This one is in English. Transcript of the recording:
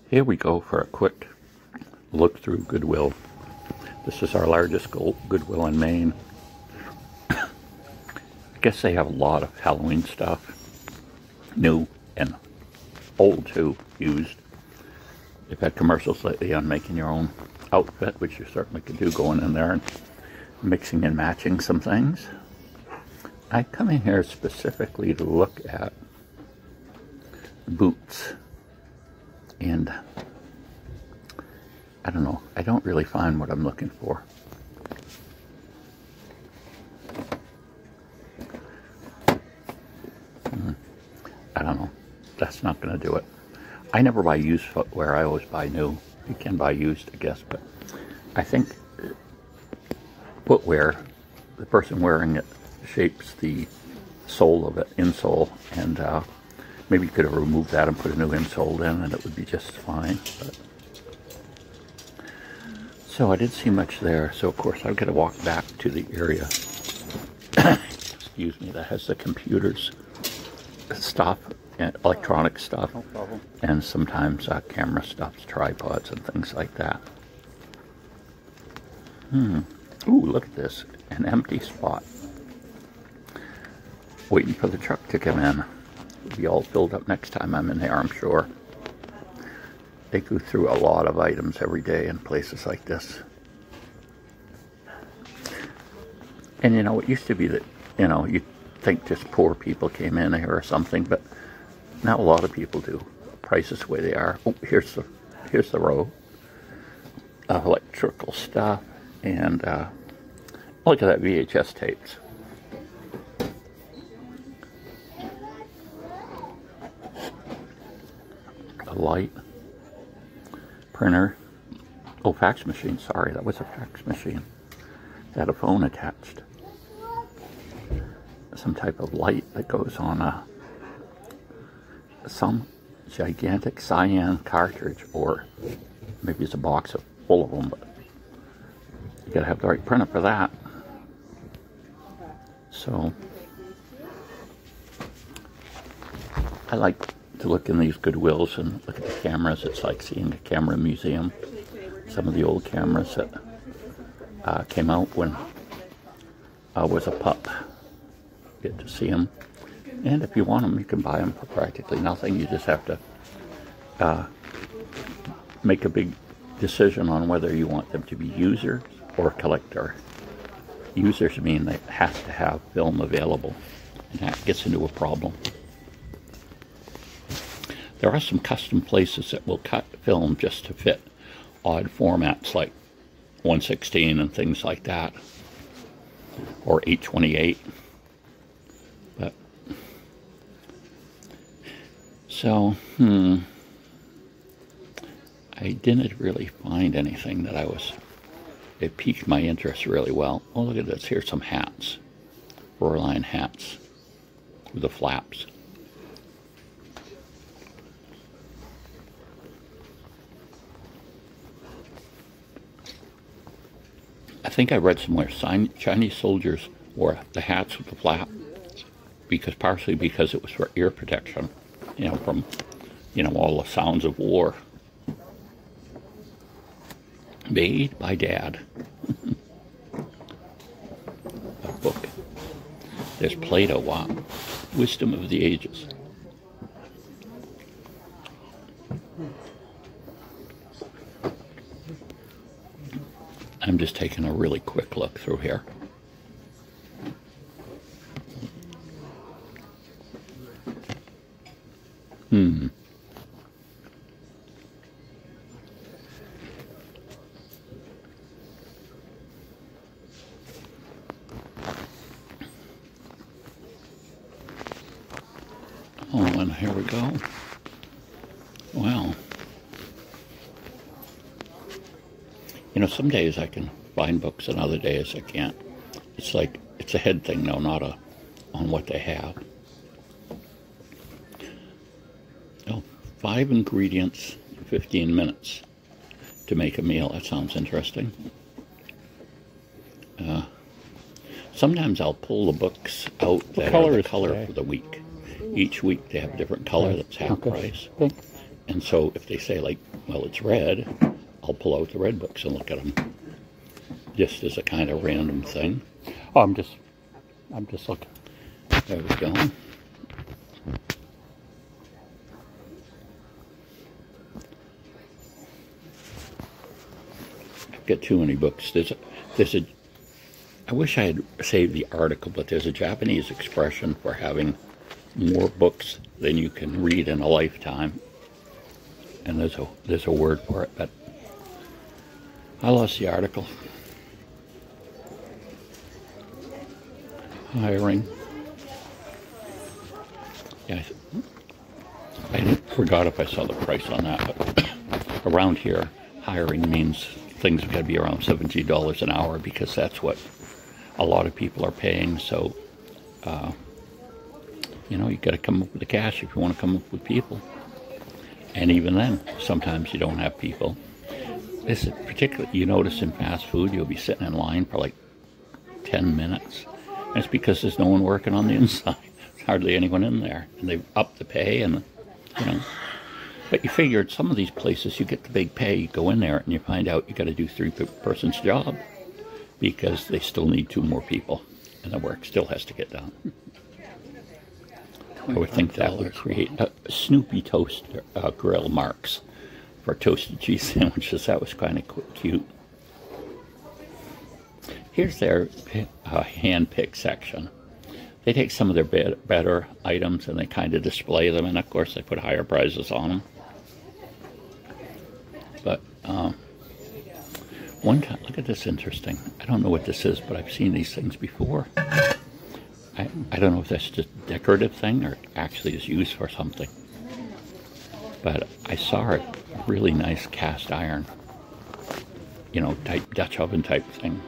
Here we go for a quick look through Goodwill. This is our largest Goodwill in Maine. I guess they have a lot of Halloween stuff, new and old too, used. They've had commercials lately on making your own outfit, which you certainly could do, going in there and mixing and matching some things. I come in here specifically to look at boots. And I don't know, I don't really find what I'm looking for. I don't know, that's not going to do it. I never buy used footwear, I always buy new. You can buy used, I guess, but I think footwear, the person wearing it shapes the sole of it, insole, and maybe you could have removed that and put a new insole in and it would be just fine. But so I didn't see much there. So of course I've got to walk back to the area, excuse me, that has the computers stuff and electronic stuff, and sometimes camera stuff, tripods and things like that. Ooh, look at this, an empty spot. Waiting for the truck to come in. It'll be all filled up next time I'm in there, I'm sure. They go through a lot of items every day in places like this. And you know, it used to be that, you know, you'd think just poor people came in here or something, but now a lot of people do. Prices the way they are. Oh, here's the row of electrical stuff, and look at that, VHS tapes. A light, printer, oh, fax machine, sorry, that was a fax machine. It had a phone attached. Some type of light that goes on some gigantic cyan cartridge, or maybe it's a box full of them, but you gotta have the right printer for that. So I like to look in these Goodwills and look at the cameras. It's like seeing a camera museum. Some of the old cameras that came out when I was a pup. Get to see them. And if you want them, you can buy them for practically nothing. You just have to make a big decision on whether you want them to be users or collector. Users mean they have to have film available, and that gets into a problem. There are some custom places that will cut film just to fit odd formats like 1/16 and things like that, or 8/28. But so, I didn't really find anything that it piqued my interest really well. Oh, look at this. Here's some hats. Roarline hats with the flaps. I think I read somewhere Chinese soldiers wore the hats with the flap partially because it was for ear protection, you know, from, you know, all the sounds of war. Made by Dad. A book. There's Plato. Wow. Wisdom of the Ages. I'm just taking a really quick look through here. Oh, and here we go. Wow. You know, some days I can find books and other days I can't. It's like, it's a head thing, no, not on what they have. Oh, 5 ingredients, 15 minutes to make a meal. That sounds interesting. Sometimes I'll pull the books out that are the color for the week. Each week they have a different color that's half price. Okay. And so if they say, like, well, it's red, I'll pull out the red books and look at them. Just as a kind of random thing. Oh, I'm just looking. There we go. I've got too many books. I wish I had saved the article, but there's a Japanese expression for having more books than you can read in a lifetime. And there's a word for it, but I lost the article. Hiring. Yeah, I forgot if I saw the price on that, but around here, hiring means things have got to be around $17 an hour because that's what a lot of people are paying. So, you know, you got to come up with the cash if you want to come up with people. And even then, sometimes you don't have people. This is particularly, you notice in fast food, you'll be sitting in line for like 10 minutes. And it's because there's no one working on the inside. There's hardly anyone in there. And they've upped the pay and, you know. But you figured some of these places, you get the big pay, you go in there and you find out you got to do 3-person's job because they still need 2 more people. And the work still has to get done. I would think that would create a Snoopy toaster grill marks for toasted cheese sandwiches. That was kind of cute. Here's their hand-pick section. They take some of their better items and they kind of display them, and of course they put higher prices on them. But one time, look at this, interesting. I don't know what this is, but I've seen these things before. I don't know if that's just a decorative thing or actually is used for something. But I saw a really nice cast iron, you know, type Dutch oven type thing.